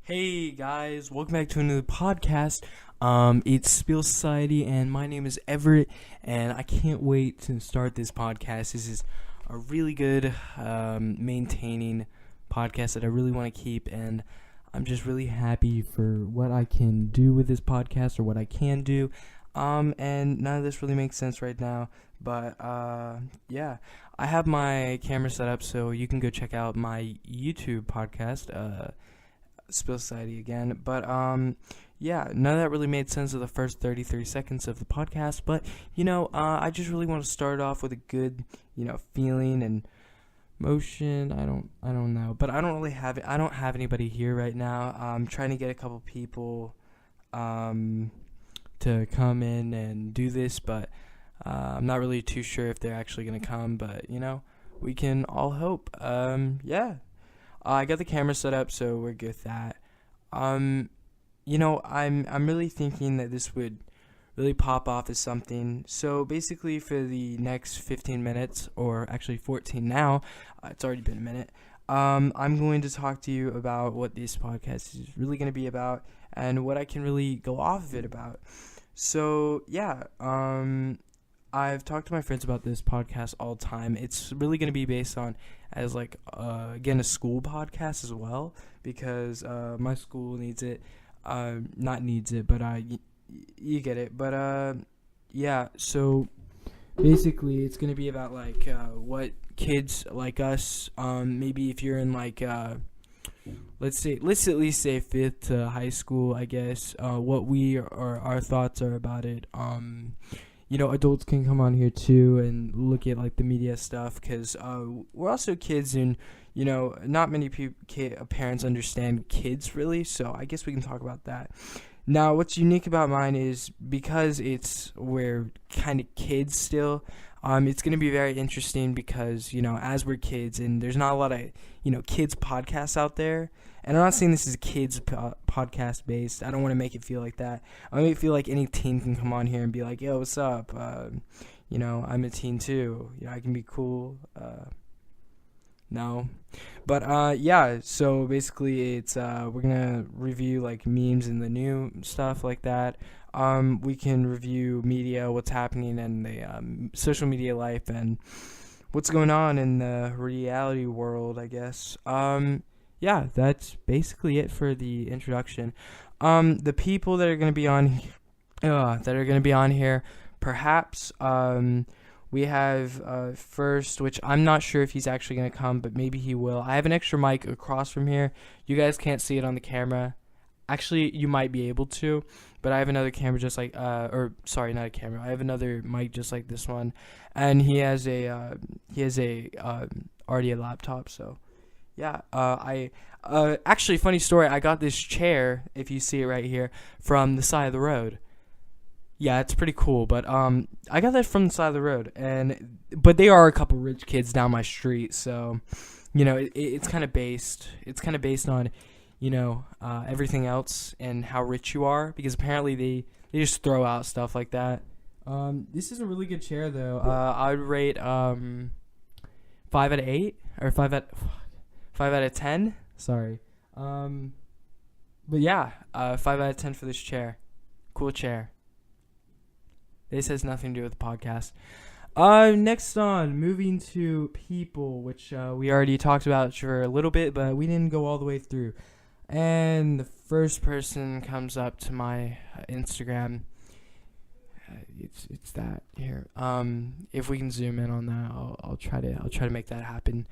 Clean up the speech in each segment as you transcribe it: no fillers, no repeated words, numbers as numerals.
Hey guys, welcome back to another podcast. It's Spiel Society, and my name is Everett, and I can't wait to start this podcast. This is a really good, maintaining podcast that I really want to keep, and I'm just really happy for what I can do with this podcast or what I can do. And none of this really makes sense right now, but yeah, I have my camera set up, so you can go check out my YouTube podcast. Spill Society again. But yeah, none of that really made sense of the first 33 seconds of the podcast. But I just really want to start off with a good, feeling and motion. I don't know, but I don't really have it. I don't have anybody here right now. I'm trying to get a couple people to come in and do this, but I'm not really too sure if they're actually gonna come. But we can all hope. Yeah. I got the camera set up, so we're good with that. I'm really thinking that this would really pop off as something. So basically, for the next 15 minutes, or actually 14 now, it's already been a minute. I'm going to talk to you about what this podcast is really going to be about and what I can really go off of it about. So yeah, I've talked to my friends about this podcast all the time. It's really going to be based on as again, a school podcast as well, because my school needs it. Not needs it, but you get it. But yeah, so basically it's going to be about what kids like us, maybe if you're in let's at least say 5th to high school, I guess, what we or our thoughts are about it. Adults can come on here too and look at the media stuff, because we're also kids, and not many parents understand kids really, so I guess we can talk about that. Now, what's unique about mine is because we're kind of kids still. It's going to be very interesting because as we're kids, and there's not a lot of kids podcasts out there. And I'm not saying this is a kids podcast based. I don't want to make it feel like that. I make it feel like any teen can come on here and be like, "Yo, what's up? I'm a teen too. I can be cool." No, but yeah. So basically, it's we're gonna review memes and the new stuff like that. We can review media, what's happening in the social media life, and what's going on in the reality world, I guess. Yeah, that's basically it for the introduction. The people that are going to be on here, perhaps we have first, which I'm not sure if he's actually going to come, but maybe he will. I have an extra mic across from here. You guys can't see it on the camera. Actually, you might be able to, but I have another camera just not a camera. I have another mic just like this one, and he has already a laptop, so. Yeah, actually, funny story, I got this chair, if you see it right here, from the side of the road. Yeah, it's pretty cool, but I got that from the side of the road, but they are a couple rich kids down my street, so, it's kind of based on, everything else and how rich you are, because apparently they just throw out stuff like that. This is a really good chair, though. I would rate 5 out of 8, or 5 out of 10. Sorry. But yeah, 5 out of 10 for this chair. Cool chair. This has nothing to do with the podcast. Next on, moving to people, which we already talked about for a little bit, but we didn't go all the way through. And the first person comes up to my Instagram. It's that here. If we can zoom in on that, I'll try to make that happen.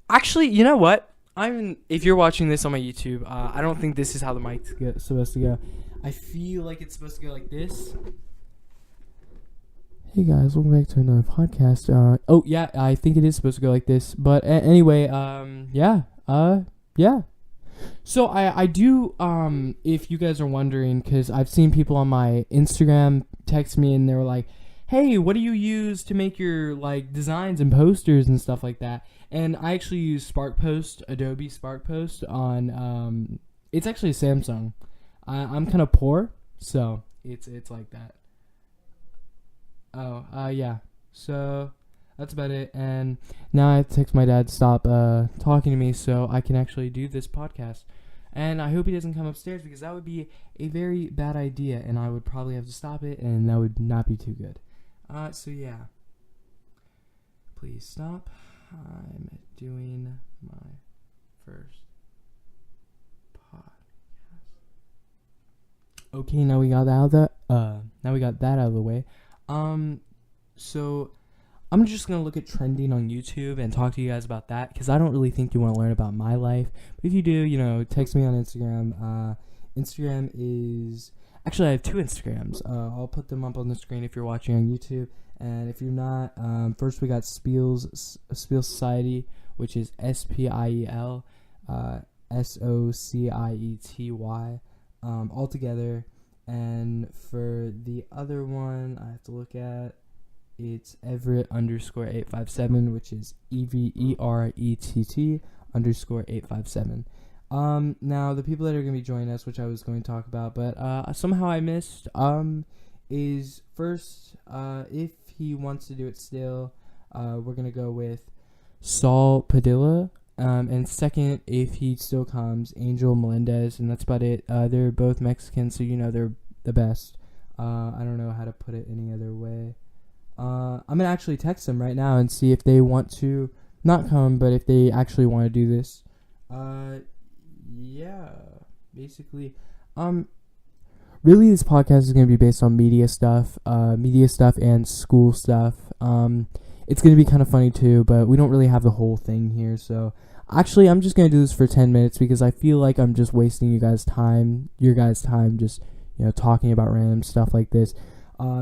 Actually, you know what? If you're watching this on my YouTube, I don't think this is how the mic's supposed to go. I feel like it's supposed to go like this. Hey guys, welcome back to another podcast. Oh yeah, I think it is supposed to go like this. But anyway, yeah. So I do, if you guys are wondering, because I've seen people on my Instagram text me and they were like, "Hey, what do you use to make your designs and posters and stuff like that?" And I actually use SparkPost, Adobe SparkPost on, it's actually a Samsung. I'm kind of poor, so it's like that. Yeah. So that's about it. And now I have to text my dad to stop talking to me so I can actually do this podcast. And I hope he doesn't come upstairs because that would be a very bad idea, and I would probably have to stop it, and that would not be too good. So yeah. Please stop. I'm doing my first podcast. Okay, now we got that out of the way. So I'm just gonna look at trending on YouTube and talk to you guys about that because I don't really think you want to learn about my life. But if you do, text me on Instagram. Instagram is actually I have 2 Instagrams. I'll put them up on the screen if you're watching on YouTube. And if you're not, first we got Spiel Society, which is SPIEL SOCIETY, all together. And for the other one, I have to look at, it's Everett_857, which is EVERETT_857. Now the people that are going to be joining us, which I was going to talk about, but somehow I missed, is first, if he wants to do it still, we're going to go with Saul Padilla, and second, if he still comes, Angel Melendez, and that's about it. They're both Mexican, so they're the best. I don't know how to put it any other way. I'm going to actually text them right now and see if they want to not come, but if they actually want to do this. Yeah, basically, really this podcast is going to be based on media stuff and school stuff. It's going to be kind of funny too, but we don't really have the whole thing here, so actually I'm just going to do this for 10 minutes because I feel like I'm just wasting your guys' time, just, talking about random stuff like this.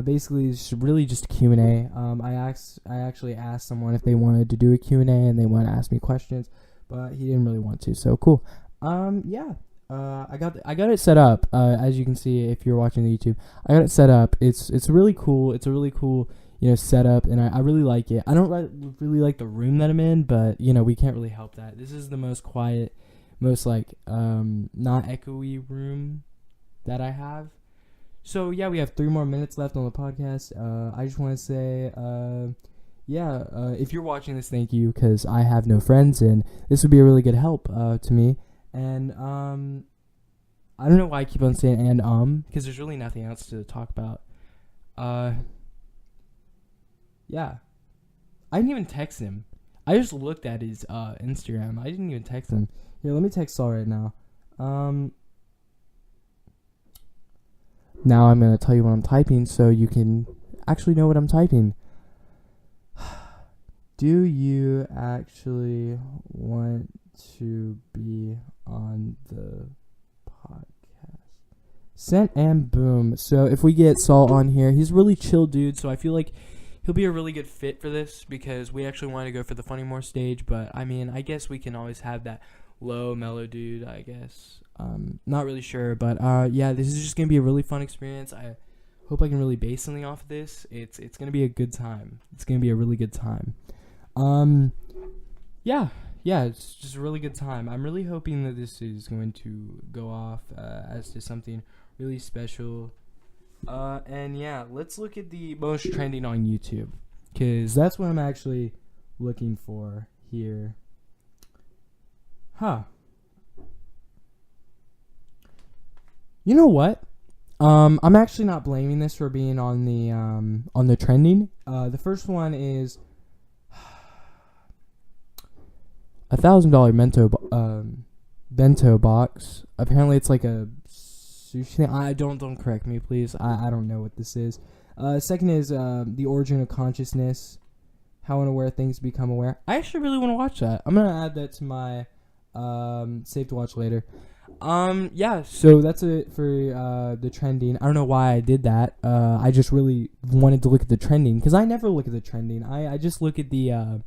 Basically it's really just Q&A. I actually asked someone if they wanted to do a Q&A and they want to ask me questions, but he didn't really want to, so cool. Yeah. I got it set up. As you can see, if you're watching the YouTube, I got it set up. It's really cool. It's a really cool, setup, and I really like it. I don't really like the room that I'm in, but we can't really help that. This is the most quiet, most not echoey room that I have. So yeah, we have 3 more minutes left on the podcast. I just want to say, if you're watching this, thank you, because I have no friends, and this would be a really good help to me. And I don't know why I keep on saying because there's really nothing else to talk about. Yeah. I didn't even text him. I just looked at his Instagram. I didn't even text him. Here, let me text Saul right now. Now I'm going to tell you what I'm typing so you can actually know what I'm typing. Do you actually want to be on the podcast? Sent and boom. So if we get Saul on here, he's a really chill dude, so I feel like he'll be a really good fit for this because we actually want to go for the Funny More stage, but I mean, I guess we can always have that low mellow dude, I guess. Not really sure, but yeah, this is just going to be a really fun experience. I hope I can really base something off of this. It's going to be a good time. It's going to be a really good time. Yeah, it's just a really good time. I'm really hoping that this is going to go off as to something really special. And yeah, let's look at the most trending on YouTube, because that's what I'm actually looking for here. You know what? I'm actually not blaming this for being on the trending. The first one is $1,000 bento box. Apparently, it's like a sushi thing. I don't correct me, please. I don't know what this is. Second is the origin of consciousness. How unaware things become aware. I actually really want to watch that. I'm gonna add that to my save to watch later. Yeah. So that's it for the trending. I don't know why I did that. I just really wanted to look at the trending because I never look at the trending. I just look at the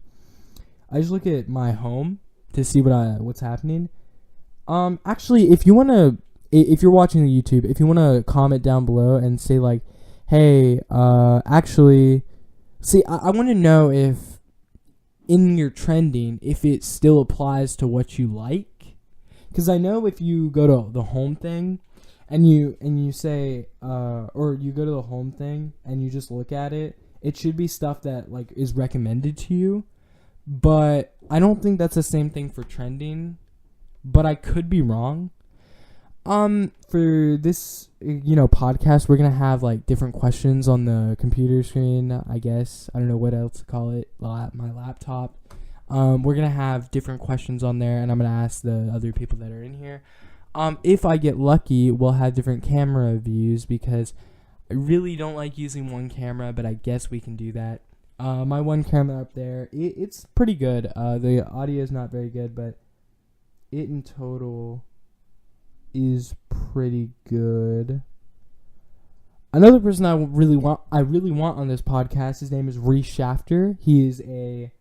I just look at my home to see what's happening. Actually, if you're watching the YouTube, if you want to comment down below and say like, hey, actually, see, I want to know if in your trending, if it still applies to what you like. Because I know if you go to the home thing and you say, or you go to the home thing and you just look at it, it should be stuff that like is recommended to you. But I don't think that's the same thing for trending. But I could be wrong. For this, podcast, we're gonna have like different questions on the computer screen. I guess I don't know what else to call it. My laptop. We're gonna have different questions on there, and I'm gonna ask the other people that are in here. If I get lucky, we'll have different camera views because I really don't like using one camera, but I guess we can do that. My one camera up there, it's pretty good. The audio is not very good, but it in total is pretty good. Another person I really want on this podcast, his name is Reese Shafter. He's a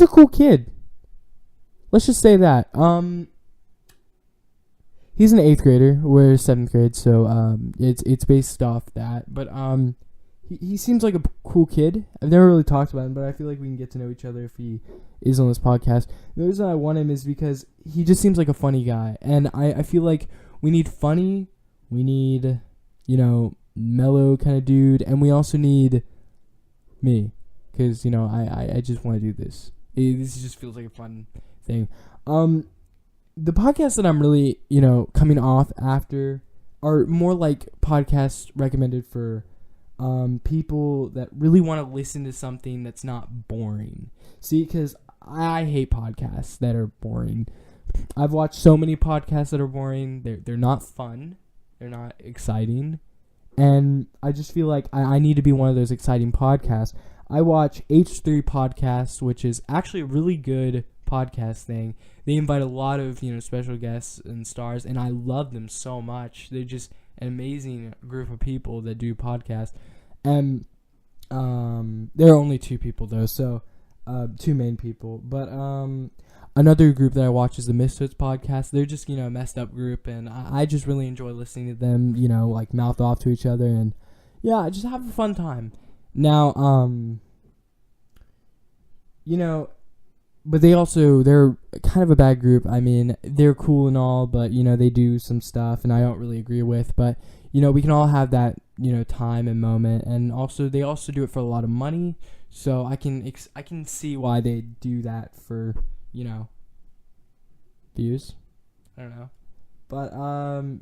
cool kid. Let's just say that. He's an 8th grader. We're 7th grade, so it's based off that. But he seems like a cool kid. I've never really talked about him, but I feel like we can get to know each other if he is on this podcast. The reason I want him is because he just seems like a funny guy, and I feel like we need funny, we need mellow kind of dude, and we also need me, because I just want to do this. This just feels like a fun thing. The podcasts that I'm really, coming off after are more like podcasts recommended for people that really want to listen to something that's not boring. See, because I hate podcasts that are boring. I've watched so many podcasts that are boring. They're not fun. They're not exciting. And I just feel like I need to be one of those exciting podcasts. I watch H3 Podcasts, which is actually a really good podcast thing. They invite a lot of special guests and stars, and I love them so much. They're just an amazing group of people that do podcasts, and there are only 2 people though, so 2 main people. But another group that I watch is the Misfits podcast. They're just a messed up group, and I just really enjoy listening to them. Like mouth off to each other, and yeah, just have a fun time. Now, but they're kind of a bad group. I mean, they're cool and all, but, they do some stuff and I don't really agree with. But, we can all have that, time and moment. And also, they also do it for a lot of money. So I can see why they do that for, views. I don't know. But,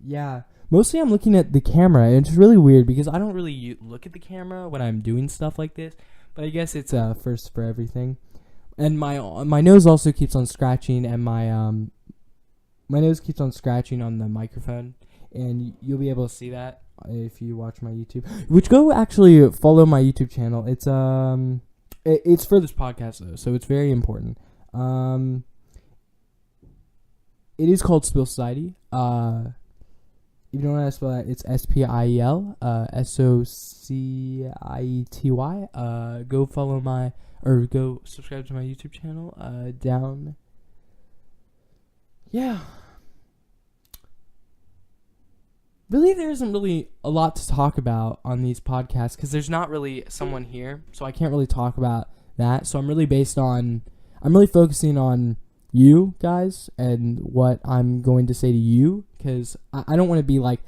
yeah. Mostly I'm looking at the camera, and it's really weird because I don't really look at the camera when I'm doing stuff like this. But I guess it's first for everything. And my nose also keeps on scratching, and my nose keeps on scratching on the microphone, and you'll be able to see that if you watch my YouTube. Which go actually follow my YouTube channel. It's for this podcast though, so it's very important. It is called Spill Society. If you don't know how to spell that, it's SPIEL, SOCIETY. Go follow go subscribe to my YouTube channel, down. Yeah. Really, there isn't really a lot to talk about on these podcasts, because there's not really someone here, so I can't really talk about that. So I'm really focusing on you guys and what I'm going to say to you, because I don't want to be like,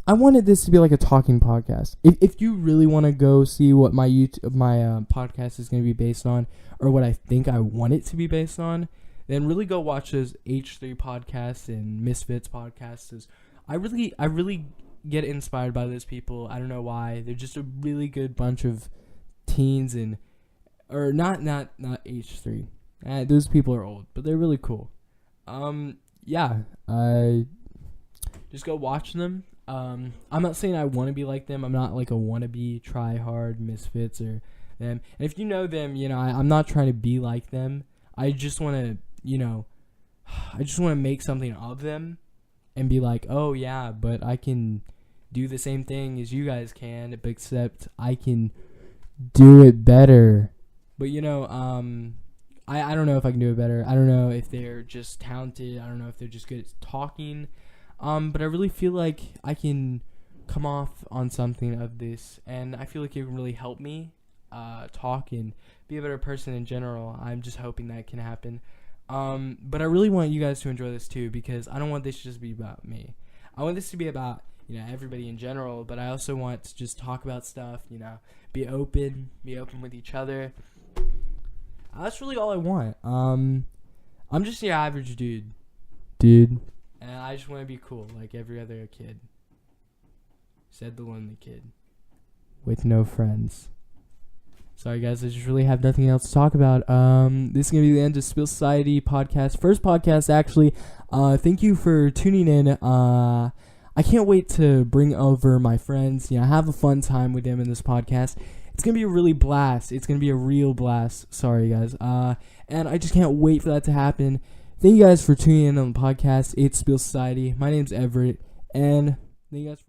I wanted this to be like a talking podcast. If you really want to go see what my podcast is going to be based on, or what I think I want it to be based on, then really go watch those H3 podcasts and Misfits podcasts. I really get inspired by those people. I don't know why. They're just a really good bunch of teens or not H3. Those people are old, but they're really cool. Yeah. Just go watch them. I'm not saying I want to be like them. I'm not like a wannabe try-hard Misfits or them. And if you know them, I'm not trying to be like them. I just want to, make something of them and be like, oh yeah, but I can do the same thing as you guys can, except I can do it better. But I don't know if I can do it better. I don't know if they're just talented. I don't know if they're just good at talking. But I really feel like I can come off on something of this, and I feel like it can really help me talk and be a better person in general. I'm just hoping that can happen. But I really want you guys to enjoy this too, because I don't want this to just be about me. I want this to be about, everybody in general, but I also want to just talk about stuff, be open with each other. That's really all I want. I'm just your average dude. I just want to be cool like every other kid. Said the lonely kid. With no friends. Sorry guys, I just really have nothing else to talk about. This is going to be the end of Spill Society podcast. First podcast, actually. Thank you for tuning in. I can't wait to bring over my friends. Have a fun time with them in this podcast. It's going to be a really blast. It's going to be a real blast. Sorry guys. And I just can't wait for that to happen. Thank you guys for tuning in on the podcast. It's Spill Society. My name's Everett. And thank you guys for